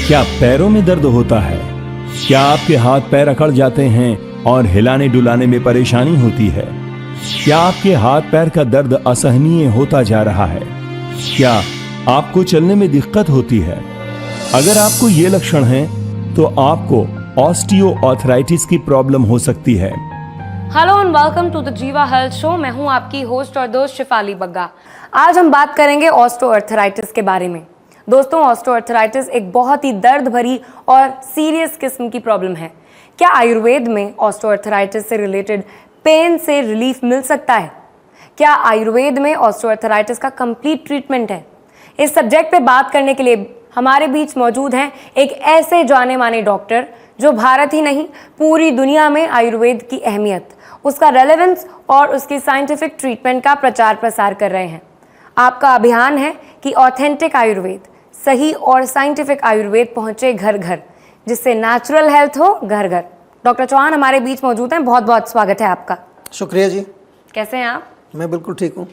क्या पैरों में दर्द होता है? क्या आपके हाथ पैर अकड़ जाते हैं और हिलाने डुलाने में परेशानी होती है? क्या आपके हाथ पैर का दर्द असहनीय होता जा रहा है? क्या आपको चलने में दिक्कत होती है? अगर आपको ये लक्षण हैं, तो आपको ऑस्टियोआर्थराइटिस की प्रॉब्लम हो सकती है। Hello and welcome to the Jiva health show. मैं हूं आपकी होस्ट और दोस्त शिफाली बग्गा। आज हम बात करेंगे ऑस्टियोआर्थराइटिस के बारे में। दोस्तों, ऑस्टियोआर्थराइटिस एक बहुत ही दर्द भरी और सीरियस किस्म की प्रॉब्लम है। क्या आयुर्वेद में ऑस्टियोआर्थराइटिस से रिलेटेड पेन से रिलीफ मिल सकता है? क्या आयुर्वेद में ऑस्टियोआर्थराइटिस का कंप्लीट ट्रीटमेंट है? इस सब्जेक्ट पे बात करने के लिए हमारे बीच मौजूद हैं एक ऐसे जाने माने डॉक्टर जो भारत ही नहीं पूरी दुनिया में आयुर्वेद की अहमियत, उसका रेलेवेंस और उसकी साइंटिफिक ट्रीटमेंट का प्रचार प्रसार कर रहे हैं। आपका अभियान है कि ऑथेंटिक आयुर्वेद, सही और साइंटिफिक आयुर्वेद पहुंचे घर घर, जिससे नेचुरल हेल्थ हो घर घर। डॉक्टर चौहान हमारे बीच मौजूद हैं, बहुत बहुत स्वागत है आपका। शुक्रिया जी। कैसे हैं आप? मैं बिल्कुल ठीक हूँ।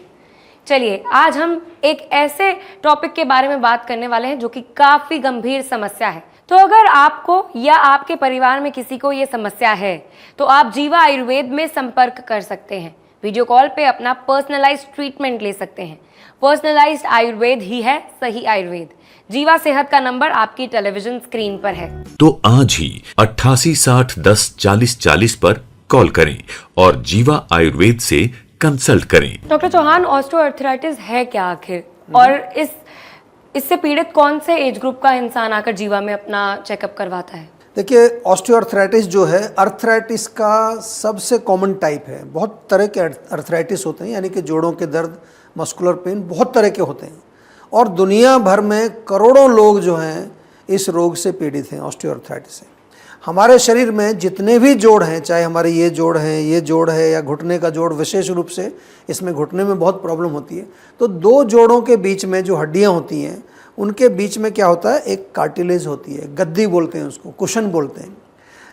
चलिए, आज हम एक ऐसे टॉपिक के बारे में बात करने वाले हैं जो कि काफ़ी गंभीर समस्या है। तो अगर आपको या आपके परिवार में किसी को ये समस्या है तो आप जीवा आयुर्वेद में संपर्क कर सकते हैं। वीडियो कॉल पे अपना पर्सनलाइज्ड ट्रीटमेंट ले सकते हैं। पर्सनलाइज्ड आयुर्वेद ही है सही आयुर्वेद। जीवा सेहत का नंबर आपकी टेलीविजन स्क्रीन पर है। तो आज ही 88 60 10 40 40 पर कॉल करें और जीवा आयुर्वेद से कंसल्ट करें। डॉक्टर चौहान, ऑस्टियोआर्थराइटिस है क्या आखिर, और इससे पीड़ित कौन से एज ग्रुप का इंसान आकर जीवा में अपना चेकअप करवाता है? देखिए, ऑस्टियोआर्थराइटिस जो है अर्थराइटिस का सबसे कॉमन टाइप है। बहुत तरह के अर्थराइटिस होते हैं, यानी कि जोड़ों के दर्द, मस्कुलर पेन बहुत तरह के होते हैं, और दुनिया भर में करोड़ों लोग जो हैं इस रोग से पीड़ित हैं, ऑस्टियोआर्थराइटिस से। हमारे शरीर में जितने भी जोड़ हैं, चाहे हमारे ये जोड़ हैं, ये जोड़ है, या घुटने का जोड़, विशेष रूप से इसमें घुटने में बहुत प्रॉब्लम होती है। तो दो जोड़ों के बीच में जो हड्डियां होती हैं, उनके बीच में क्या होता है, एक कार्टिलेज होती है, गद्दी बोलते हैं उसको, कुशन बोलते हैं।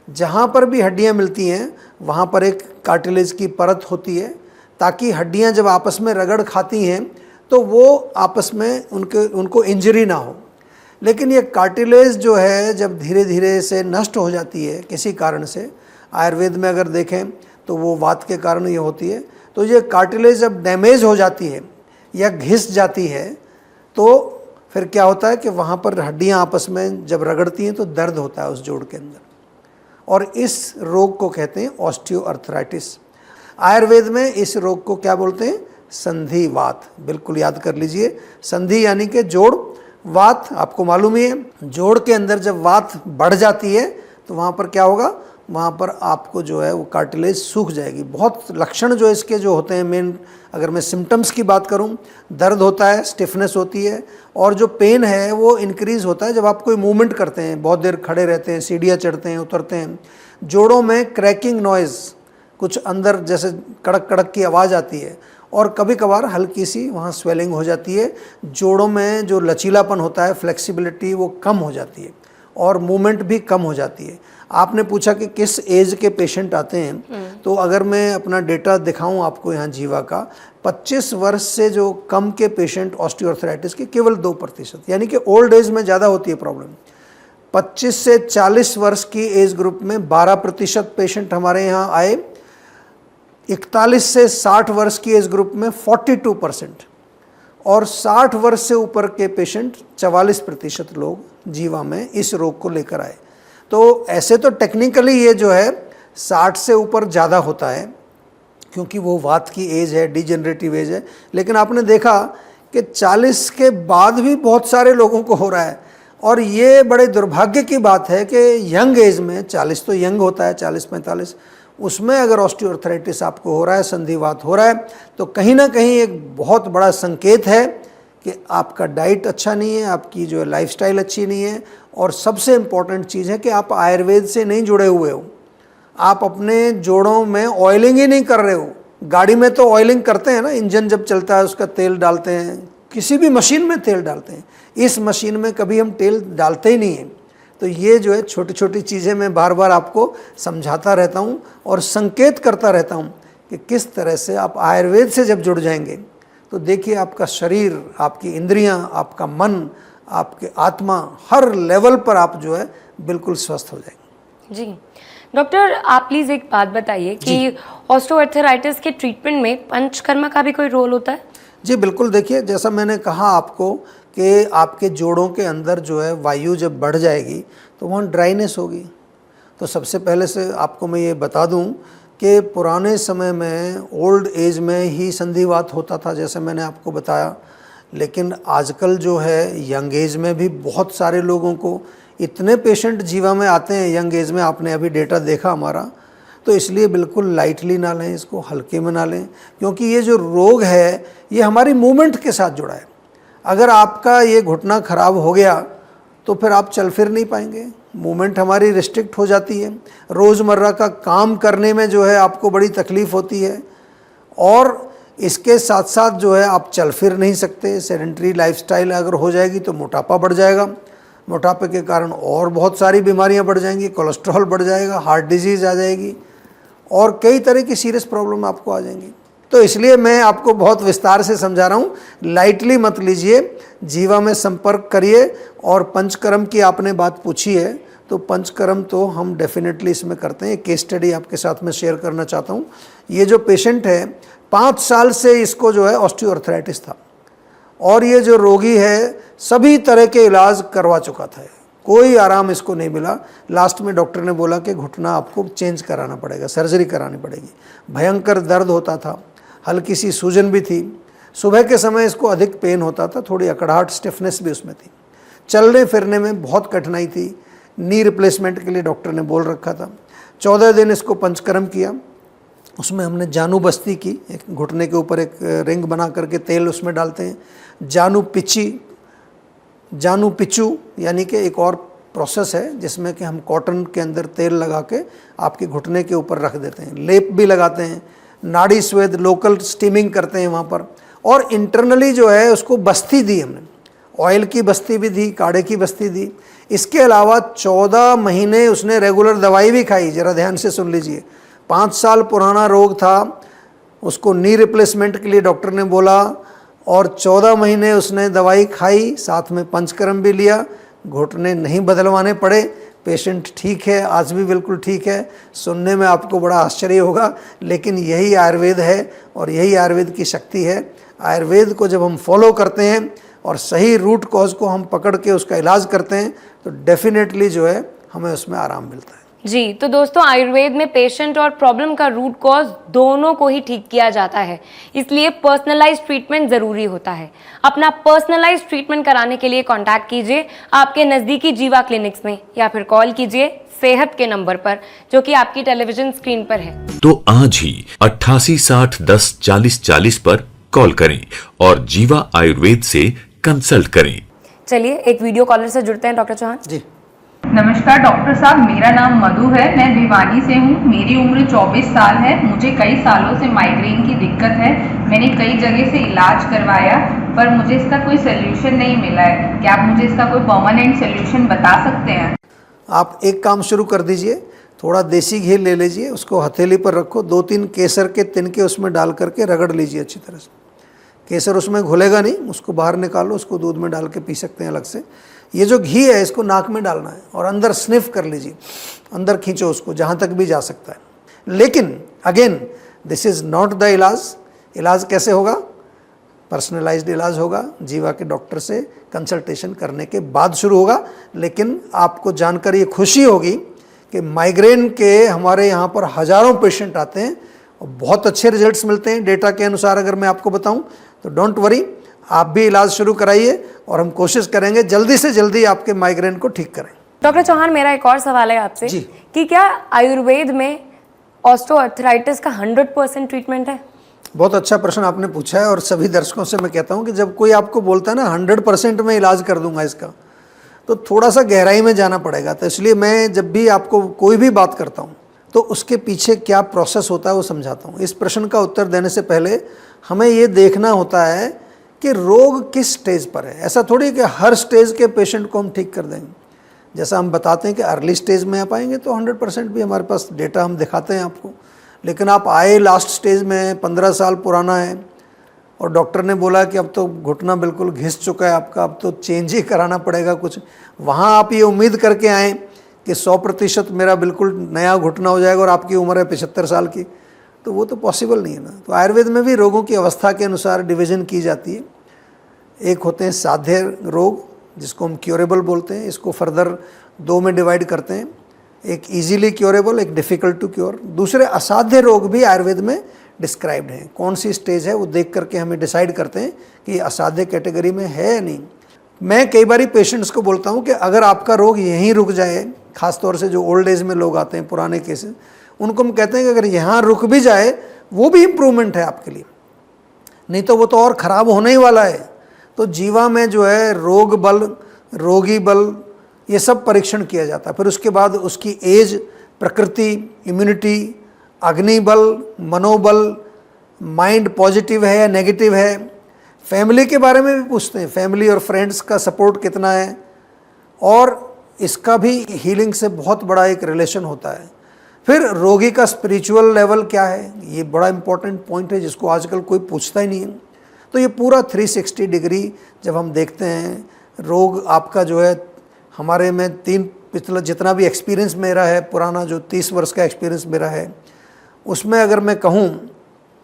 जहाँ पर भी हड्डियाँ मिलती हैं वहाँ पर एक कार्टिलेज की परत होती है, ताकि हड्डियाँ जब आपस में रगड़ खाती हैं तो वो आपस में उनको इंजरी ना हो। लेकिन ये कार्टिलेज जो है जब धीरे धीरे से नष्ट हो जाती है किसी कारण से, आयुर्वेद में अगर देखें तो वो वात के कारण ये होती है, तो ये कार्टिलेज जब डैमेज हो जाती है या घिस जाती है तो फिर क्या होता है कि वहाँ पर हड्डियाँ आपस में जब रगड़ती हैं तो दर्द होता है उस जोड़ के अंदर, और इस रोग को कहते हैं ऑस्टियोआर्थराइटिस। आयुर्वेद में इस रोग को क्या बोलते हैं? संधिवात। बिल्कुल याद कर लीजिए, संधि यानी कि जोड़, वात आपको मालूम ही है। जोड़ के अंदर जब वात बढ़ जाती है तो वहाँ पर क्या होगा, वहाँ पर आपको जो है वो कार्टिलेज सूख जाएगी। बहुत लक्षण जो इसके जो होते हैं, मेन अगर मैं सिम्टम्स की बात करूँ, दर्द होता है, स्टिफनेस होती है, और जो पेन है वो इंक्रीज़ होता है जब आप कोई मूवमेंट करते हैं, बहुत देर खड़े रहते हैं, सीढ़ियाँ चढ़ते हैं, उतरते हैं। जोड़ों में क्रैकिंग नॉइज़, कुछ अंदर जैसे कड़क कड़क की आवाज़ आती है, और कभी कभार हल्की सी वहाँ स्वेलिंग हो जाती है। जोड़ों में जो लचीलापन होता है, फ्लेक्सिबिलिटी, वो कम हो जाती है, और मूवमेंट भी कम हो जाती है। आपने पूछा कि किस एज के पेशेंट आते हैं, तो अगर मैं अपना डेटा दिखाऊं आपको यहाँ जीवा का, 25 वर्ष से जो कम के पेशेंट ऑस्टियोआर्थराइटिस के केवल 2%, यानी कि ओल्ड एज में ज़्यादा होती है प्रॉब्लम। 25 से 40 वर्ष की एज ग्रुप में 12% पेशेंट हमारे यहाँ आए। 41 से 60 वर्ष की एज ग्रुप में 42%, और 60 वर्ष से ऊपर के पेशेंट 44% लोग जीवा में इस रोग को लेकर आए। तो ऐसे तो टेक्निकली ये जो है 60 से ऊपर ज़्यादा होता है, क्योंकि वो वात की एज है, डिजेनरेटिव एज है। लेकिन आपने देखा कि 40 के बाद भी बहुत सारे लोगों को हो रहा है, और ये बड़े दुर्भाग्य की बात है कि यंग एज में, 40 तो यंग होता है, 40-45, उसमें अगर ऑस्टियोआर्थराइटिस आपको हो रहा है, संधिवात हो रहा है, तो कहीं ना कहीं एक बहुत बड़ा संकेत है कि आपका डाइट अच्छा नहीं है, आपकी जो लाइफस्टाइल अच्छी नहीं है, और सबसे इम्पॉर्टेंट चीज़ है कि आप आयुर्वेद से नहीं जुड़े हुए हो। आप अपने जोड़ों में ऑयलिंग ही नहीं कर रहे हो। गाड़ी में तो ऑयलिंग करते हैं ना, इंजन जब चलता है उसका तेल डालते हैं, किसी भी मशीन में तेल डालते हैं। इस मशीन में कभी हम तेल डालते ही नहीं हैं। तो ये जो है छोटी छोटी चीज़ें मैं बार बार आपको समझाता रहता हूँ और संकेत करता रहता हूँ कि किस तरह से आप आयुर्वेद से जब जुड़ जाएंगे तो देखिए आपका शरीर, आपकी इंद्रियां, आपका मन आपके आत्मा, हर लेवल पर आप जो है बिल्कुल स्वस्थ हो जाएंगे। जी डॉक्टर, आप प्लीज़ एक बात बताइए कि ऑस्टियोआर्थराइटिस के ट्रीटमेंट में पंचकर्मा का भी कोई रोल होता है? जी बिल्कुल, देखिए जैसा मैंने कहा आपको कि आपके जोड़ों के अंदर जो है वायु जब बढ़ जाएगी तो वहाँ ड्राइनेस होगी। तो सबसे पहले से आपको मैं ये बता दूं कि पुराने समय में ओल्ड एज में ही संधिवात होता था, जैसे मैंने आपको बताया, लेकिन आजकल जो है यंग एज में भी बहुत सारे लोगों को, इतने पेशेंट जीवा में आते हैं यंग एज में, आपने अभी डेटा देखा हमारा। तो इसलिए बिल्कुल लाइटली ना लें, इसको हल्के में ना लें, क्योंकि ये जो रोग है ये हमारी मूवमेंट के साथ जुड़ा है। अगर आपका ये घुटना खराब हो गया तो फिर आप चल फिर नहीं पाएंगे, मूवमेंट हमारी रिस्ट्रिक्ट हो जाती है, रोज़मर्रा का काम करने में जो है आपको बड़ी तकलीफ़ होती है, और इसके साथ साथ जो है आप चल फिर नहीं सकते। सेडेंटरी लाइफस्टाइल अगर हो जाएगी तो मोटापा बढ़ जाएगा, मोटापे के कारण और बहुत सारी बीमारियां बढ़ जाएंगी, कोलेस्ट्रॉल बढ़ जाएगा, हार्ट डिजीज़ आ जाएगी और कई तरह की सीरियस प्रॉब्लम आपको आ जाएंगी। तो इसलिए मैं आपको बहुत विस्तार से समझा रहा हूँ, लाइटली मत लीजिए, जीवा में संपर्क करिए। और पंचकर्म की आपने बात पूछी है, तो पंचकर्म तो हम डेफिनेटली इसमें करते हैं। केस स्टडी आपके साथ में शेयर करना चाहता हूँ। ये जो पेशेंट है 5 साल से इसको जो है ऑस्टियोआर्थराइटिस था, और ये जो रोगी है सभी तरह के इलाज करवा चुका था, कोई आराम इसको नहीं मिला। लास्ट में डॉक्टर ने बोला कि घुटना आपको चेंज कराना पड़ेगा, सर्जरी करानी पड़ेगी। भयंकर दर्द होता था, हल्की सी सूजन भी थी, सुबह के समय इसको अधिक पेन होता था, थोड़ी अकड़ाहट, स्टिफनेस भी उसमें थी, चलने फिरने में बहुत कठिनाई थी। नी रिप्लेसमेंट के लिए डॉक्टर ने बोल रखा था। 14 दिन इसको पंचकर्म किया, उसमें हमने जानू बस्ती की, एक घुटने के ऊपर एक रिंग बना करके तेल उसमें डालते हैं, जानू पिचू यानी कि एक और प्रोसेस है जिसमें कि हम कॉटन के अंदर तेल लगा के आपके घुटने के ऊपर रख देते हैं, लेप भी लगाते हैं, नाड़ी स्वेद लोकल स्टीमिंग करते हैं वहाँ पर, और इंटरनली जो है उसको बस्ती दी हमने, ऑयल की बस्ती भी दी, काढ़े की बस्ती दी। इसके अलावा 14 महीने उसने रेगुलर दवाई भी खाई। ज़रा ध्यान से सुन लीजिए, 5 साल पुराना रोग था, उसको नी रिप्लेसमेंट के लिए डॉक्टर ने बोला, और 14 महीने उसने दवाई खाई, साथ में पंचकर्म भी लिया, घुटने नहीं बदलवाने पड़े, पेशेंट ठीक है, आज भी बिल्कुल ठीक है। सुनने में आपको बड़ा आश्चर्य होगा, लेकिन यही आयुर्वेद है और यही आयुर्वेद की शक्ति है। आयुर्वेद को जब हम फॉलो करते हैं और सही रूट कॉज को हम पकड़ के उसका इलाज करते हैं तो डेफिनेटली जो है हमें उसमें आराम मिलता है। जी, तो दोस्तों आयुर्वेद में पेशेंट और प्रॉब्लम का रूट कॉज दोनों को ही ठीक किया जाता है, इसलिए पर्सनलाइज्ड ट्रीटमेंट ज़रूरी होता है। अपना पर्सनलाइज्ड ट्रीटमेंट कराने के लिए कांटेक्ट कीजिए आपके नज़दीकी जीवा क्लिनिक्स में, या फिर कॉल कीजिए सेहत के नंबर पर जो कि आपकी टेलीविजन स्क्रीन पर है। तो आज ही 88 60 10 40 40 पर कॉल करें और जीवा आयुर्वेद से कंसल्ट करें। चलिए एक वीडियो कॉलर से जुड़ते हैं। डॉक्टर चौहान जी नमस्कार डॉक्टर साहब, मेरा नाम मधु है, मैं भिवानी से हूँ। मेरी उम्र 24 साल है। मुझे कई सालों से माइग्रेन की दिक्कत है। मैंने कई जगह से इलाज करवाया पर मुझे इसका कोई सोल्यूशन नहीं मिला है। क्या आप मुझे इसका कोई परमानेंट सोल्यूशन बता सकते हैं? आप एक काम शुरू कर दीजिए, थोड़ा देसी घी ले लीजिए, उसको हथेली पर रखो, 2-3 केसर के तिनके उसमें डाल करके रगड़ लीजिए अच्छी तरह से। केसर उसमें घुलेगा नहीं, उसको बाहर निकालो, उसको दूध में डाल के पी सकते हैं अलग से। ये जो घी है इसको नाक में डालना है और अंदर स्निफ कर लीजिए, अंदर खींचो उसको जहाँ तक भी जा सकता है। लेकिन again this is not the इलाज। इलाज कैसे होगा? पर्सनलाइज्ड इलाज होगा, जीवा के डॉक्टर से कंसल्टेशन करने के बाद शुरू होगा। लेकिन आपको जानकर ये खुशी होगी कि माइग्रेन के हमारे यहाँ पर हज़ारों पेशेंट आते हैं और बहुत अच्छे रिजल्ट्स मिलते हैं डेटा के अनुसार। अगर मैं आपको बताऊं तो डोंट वरी, आप भी इलाज शुरू कराइए और हम कोशिश करेंगे जल्दी से जल्दी आपके माइग्रेन को ठीक करें। डॉक्टर चौहान, मेरा एक और सवाल है आपसे जी। कि क्या आयुर्वेद में ऑस्टियोआर्थराइटिस का 100% ट्रीटमेंट है? बहुत अच्छा प्रश्न आपने पूछा है, और सभी दर्शकों से मैं कहता हूं कि जब कोई आपको बोलता है ना 100% में इलाज कर दूंगा इसका, तो थोड़ा सा गहराई में जाना पड़ेगा। तो इसलिए मैं जब भी आपको कोई भी बात करता हूं तो उसके पीछे क्या प्रोसेस होता है वो समझाता हूँ। इस प्रश्न का उत्तर देने से पहले हमें ये देखना होता है कि रोग किस स्टेज पर है। ऐसा थोड़ी कि हर स्टेज के पेशेंट को हम ठीक कर देंगे। जैसा हम बताते हैं कि अर्ली स्टेज में आप आएंगे तो 100% भी हमारे पास डेटा हम दिखाते हैं आपको। लेकिन आप आए लास्ट स्टेज में, 15 साल पुराना है, और डॉक्टर ने बोला कि अब तो घुटना बिल्कुल घिस चुका है आपका, अब तो चेंज ही कराना पड़ेगा कुछ, वहाँ आप ये उम्मीद करके आएँ कि 100% मेरा बिल्कुल नया घुटना हो जाएगा और आपकी उम्र है 75 साल की, तो वो तो पॉसिबल नहीं है ना। तो आयुर्वेद में भी रोगों की अवस्था के अनुसार डिवीज़न की जाती है। एक होते हैं साध्य रोग, जिसको हम क्योरेबल बोलते हैं, इसको फर्दर 2 में डिवाइड करते हैं, एक इजीली क्योरेबल, एक डिफ़िकल्ट टू क्योर। दूसरे असाध्य रोग भी आयुर्वेद में डिस्क्राइब्ड हैं, कौन सी स्टेज है वो देख करके हमें डिसाइड करते हैं कि असाध्य कैटेगरी में है या नहीं। मैं कई बारी पेशेंट्स को बोलता हूँ कि अगर आपका रोग यहीं रुक जाए, ख़ासतौर से जो ओल्ड एज में लोग आते हैं, पुराने केसेस, उनको हम कहते हैं कि अगर यहाँ रुक भी जाए वो भी इम्प्रूवमेंट है आपके लिए, नहीं तो वो तो और ख़राब होने ही वाला है। तो जीवा में जो है रोग बल, रोगी बल, ये सब परीक्षण किया जाता है। फिर उसके बाद उसकी एज, प्रकृति, इम्यूनिटी, अग्नि बल, मनोबल, माइंड पॉजिटिव है या नेगेटिव है, फैमिली के बारे में भी पूछते हैं, फैमिली और फ्रेंड्स का सपोर्ट कितना है, और इसका भी हीलिंग से बहुत बड़ा एक रिलेशन होता है। फिर रोगी का स्पिरिचुअल लेवल क्या है, ये बड़ा इंपॉर्टेंट पॉइंट है जिसको आजकल कोई पूछता ही नहीं है। तो ये पूरा 360 डिग्री जब हम देखते हैं, रोग आपका जो है, हमारे में पिछला जितना भी एक्सपीरियंस मेरा है पुराना, जो 30 वर्ष का एक्सपीरियंस मेरा है, उसमें अगर मैं कहूँ,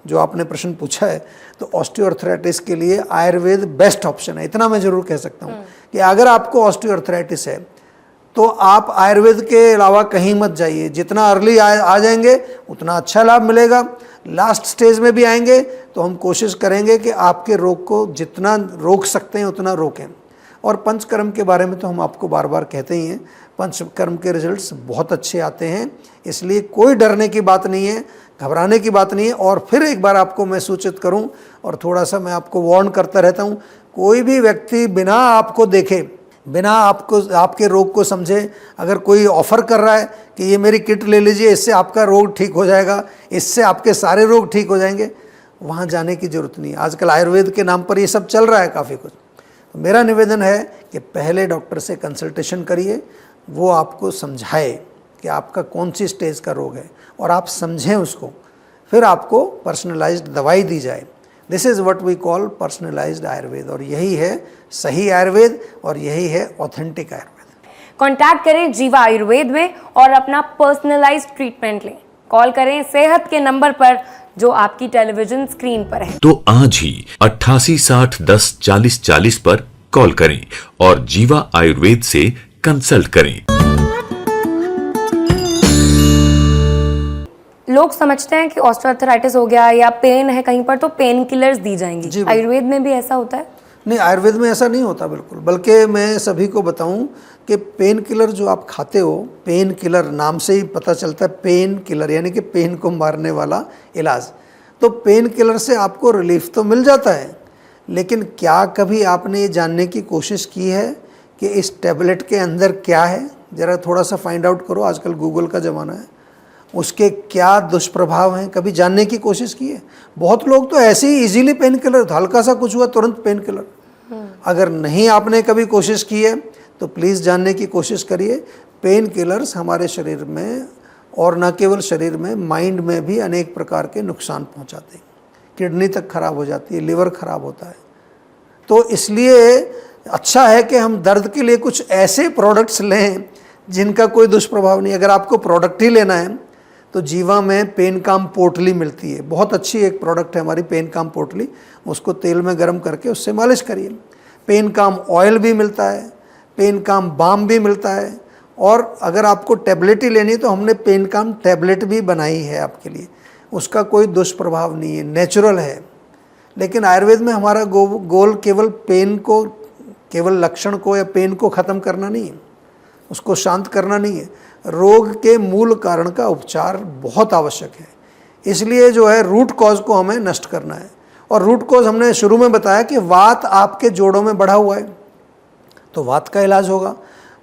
जो आपने प्रश्न पूछा है, तो ऑस्टियोआर्थराइटिस के लिए आयुर्वेद बेस्ट ऑप्शन है। इतना मैं ज़रूर कह सकता हूँ कि अगर आपको ऑस्टियोआर्थराइटिस है तो आप आयुर्वेद के अलावा कहीं मत जाइए। जितना अर्ली आ जाएंगे उतना अच्छा लाभ मिलेगा। लास्ट स्टेज में भी आएंगे तो हम कोशिश करेंगे कि आपके रोग को जितना रोक सकते हैं उतना रोकें। और पंचकर्म के बारे में तो हम आपको बार बार कहते ही हैं, पंचकर्म के रिजल्ट्स बहुत अच्छे आते हैं, इसलिए कोई डरने की बात नहीं है, घबराने की बात नहीं है। और फिर एक बार आपको मैं सूचित करूं और थोड़ा सा मैं आपको वार्न करता रहता हूं, कोई भी व्यक्ति बिना आपको देखे, बिना आपके रोग को समझे, अगर कोई ऑफ़र कर रहा है कि ये मेरी किट ले लीजिए, इससे आपका रोग ठीक हो जाएगा, इससे आपके सारे रोग ठीक हो जाएंगे, वहाँ जाने की ज़रूरत नहीं है। आजकल आयुर्वेद के नाम पर ये सब चल रहा है काफ़ी कुछ। तो मेरा निवेदन है कि पहले डॉक्टर से कंसल्टेशन करिए, वो आपको समझाए कि आपका कौन सी स्टेज का रोग है और आप समझें उसको, फिर आपको पर्सनलाइज्ड दवाई दी जाए। This is what we call personalised Ayurveda, और यही है सही आयुर्वेद और यही है ऑथेंटिक आयुर्वेद। कांटेक्ट करें जीवा आयुर्वेद में और अपना पर्सनलाइज्ड ट्रीटमेंट लें। कॉल करें सेहत के नंबर पर जो आपकी टेलीविजन स्क्रीन पर है। तो आज ही 88 60 10 40 40 पर कॉल करें और जीवा आयुर्वेद से कंसल्ट करें। लोग समझते हैं कि ऑस्टियोआर्थराइटिस हो गया या पेन है कहीं पर तो पेन किलर्स दी जाएंगी, आयुर्वेद में भी ऐसा होता है? नहीं, आयुर्वेद में ऐसा नहीं होता बिल्कुल। बल्कि मैं सभी को बताऊं कि पेन किलर जो आप खाते हो, पेन किलर नाम से ही पता चलता है, पेन किलर यानी कि पेन को मारने वाला इलाज। तो पेन किलर से आपको रिलीफ तो मिल जाता है, लेकिन क्या कभी आपने ये जानने की कोशिश की है कि इस टैबलेट के अंदर क्या है? ज़रा थोड़ा सा फाइंड आउट करो, आजकल गूगल का ज़माना है, उसके क्या दुष्प्रभाव हैं, कभी जानने की कोशिश की है? बहुत लोग तो ऐसे ही इजीली पेन किलर, हल्का सा कुछ हुआ तुरंत पेन किलर। अगर नहीं आपने कभी कोशिश की है तो प्लीज़ जानने की कोशिश करिए। पेन किलर्स हमारे शरीर में, और न केवल शरीर में, माइंड में भी अनेक प्रकार के नुकसान पहुंचाते हैं। किडनी तक खराब हो जाती है, लिवर खराब होता है। तो इसलिए अच्छा है कि हम दर्द के लिए कुछ ऐसे प्रोडक्ट्स लें जिनका कोई दुष्प्रभाव नहीं। अगर आपको प्रोडक्ट ही लेना है तो जीवा में पेन काम पोटली मिलती है, बहुत अच्छी एक प्रोडक्ट है हमारी पेन काम पोटली, उसको तेल में गर्म करके उससे मालिश करिए। पेन काम ऑयल भी मिलता है, पेन काम बाम भी मिलता है, और अगर आपको टैबलेट ही लेनी है तो हमने पेन काम टैबलेट भी बनाई है आपके लिए, उसका कोई दुष्प्रभाव नहीं है, नेचुरल है। लेकिन आयुर्वेद में हमारा गोल केवल पेन को, केवल लक्षण को या पेन को ख़त्म करना नहीं है, उसको शांत करना नहीं है, रोग के मूल कारण का उपचार बहुत आवश्यक है। इसलिए जो है रूट कॉज को हमें नष्ट करना है। और रूट कॉज हमने शुरू में बताया कि वात आपके जोड़ों में बढ़ा हुआ है, तो वात का इलाज होगा।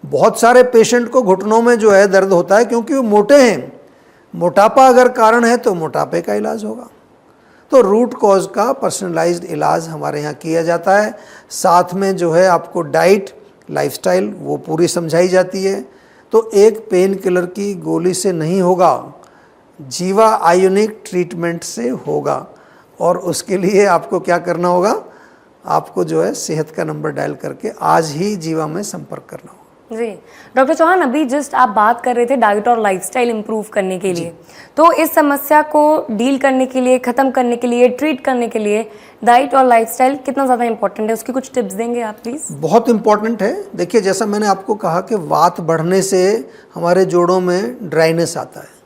बहुत सारे पेशेंट को घुटनों में जो है दर्द होता है क्योंकि वो मोटे हैं, मोटापा अगर कारण है तो मोटापे का इलाज होगा। तो रूट कॉज का पर्सनलाइज्ड इलाज हमारे यहाँ किया जाता है। साथ में जो है आपको डाइट, लाइफस्टाइल वो पूरी समझाई जाती है। तो एक पेन किलर की गोली से नहीं होगा, जीवा आयोनिक ट्रीटमेंट से होगा। और उसके लिए आपको क्या करना होगा, आपको जो है सेहत का नंबर डायल करके आज ही जीवा में संपर्क करना होगा। जी डॉक्टर चौहान, अभी जस्ट आप बात कर रहे थे डाइट और लाइफस्टाइल इंप्रूव करने के लिए, तो इस समस्या को डील करने के लिए, ख़त्म करने के लिए, ट्रीट करने के लिए डाइट और लाइफस्टाइल कितना ज़्यादा इंपॉर्टेंट है, उसकी कुछ टिप्स देंगे आप प्लीज़? बहुत इम्पॉर्टेंट है। देखिए, जैसा मैंने आपको कहा कि वात बढ़ने से हमारे जोड़ों में ड्राइनेस आता है,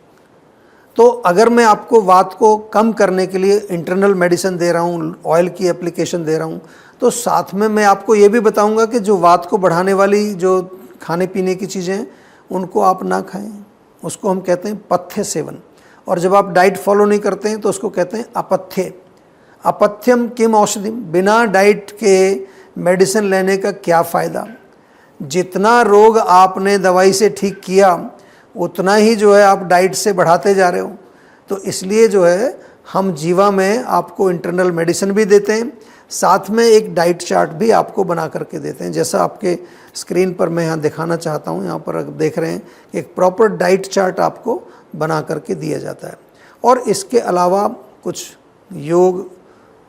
तो अगर मैं आपको वात को कम करने के लिए इंटरनल मेडिसिन दे रहा हूँ, ऑयल की एप्लीकेशन दे रहा हूँ, तो साथ में मैं आपको ये भी बताऊँगा कि जो वात को बढ़ाने वाली जो खाने पीने की चीज़ें हैं उनको आप ना खाएं, उसको हम कहते हैं पथ्य सेवन। और जब आप डाइट फॉलो नहीं करते हैं तो उसको कहते हैं अपथ्य। अपथ्यम किम औषधिम, बिना डाइट के मेडिसिन लेने का क्या फ़ायदा। जितना रोग आपने दवाई से ठीक किया उतना ही जो है आप डाइट से बढ़ाते जा रहे हो। तो इसलिए जो है हम जीवा में आपको इंटरनल मेडिसिन भी देते हैं, साथ में एक डाइट चार्ट भी आपको बना करके देते हैं, जैसा आपके स्क्रीन पर मैं यहाँ दिखाना चाहता हूँ। यहाँ पर देख रहे हैं कि एक प्रॉपर डाइट चार्ट आपको बना करके दिया जाता है। और इसके अलावा कुछ योग,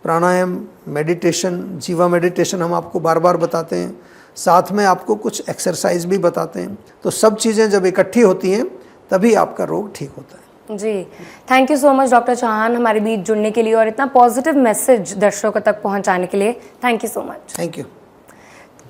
प्राणायाम, मेडिटेशन, जीवा मेडिटेशन हम आपको बार बार बताते हैं, साथ में आपको कुछ एक्सरसाइज भी बताते हैं। तो सब चीज़ें जब इकट्ठी होती हैं तभी आपका रोग ठीक होता है। जी, thank you so much doctor Chauhan हमारे बीच जुड़ने के लिए और इतना पॉजिटिव मैसेज दर्शकों तक पहुंचाने के लिए। Thank you so much. Thank you.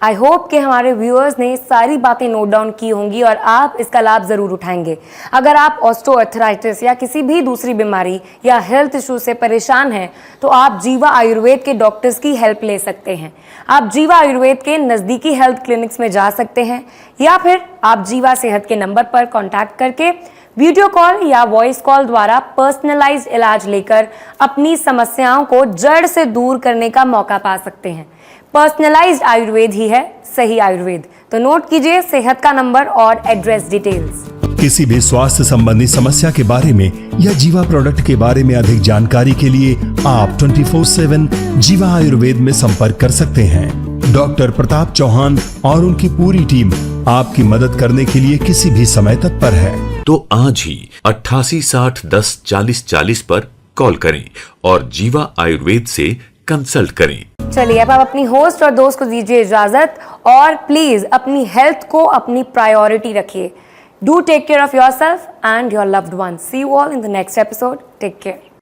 I hope कि हमारे व्यूअर्स ने सारी बातें नोट डाउन की होंगी और आप इसका लाभ ज़रूर उठाएंगे। अगर आप ऑस्टियोआर्थराइटिस या किसी भी दूसरी बीमारी या हेल्थ इशू से परेशान हैं तो आप जीवा आयुर्वेद के डॉक्टर्स की हेल्प ले सकते हैं। आप जीवा आयुर्वेद के नज़दीकी हेल्थ क्लिनिक्स में जा सकते हैं या फिर आप जीवा सेहत के नंबर पर कॉन्टैक्ट करके वीडियो कॉल या वॉइस कॉल द्वारा पर्सनलाइज्ड इलाज लेकर अपनी समस्याओं को जड़ से दूर करने का मौका पा सकते हैं। पर्सनलाइज्ड आयुर्वेद ही है सही आयुर्वेद। तो नोट कीजिए सेहत का नंबर और एड्रेस डिटेल्स। किसी भी स्वास्थ्य संबंधी समस्या के बारे में या जीवा प्रोडक्ट के बारे में अधिक जानकारी के लिए आप 24/7 जीवा आयुर्वेद में संपर्क कर सकते हैं। डॉक्टर प्रताप चौहान और उनकी पूरी टीम आपकी मदद करने के लिए किसी भी समय तत्पर है। तो आज ही 88 60 10 40 40 पर कॉल करें और जीवा आयुर्वेद से कंसल्ट करें। चलिए अब आप अपनी होस्ट और दोस्त को दीजिए इजाजत और प्लीज अपनी हेल्थ को अपनी प्रायोरिटी रखिए। Do take care of yourself and your loved ones. See you all in the next episode. Take care.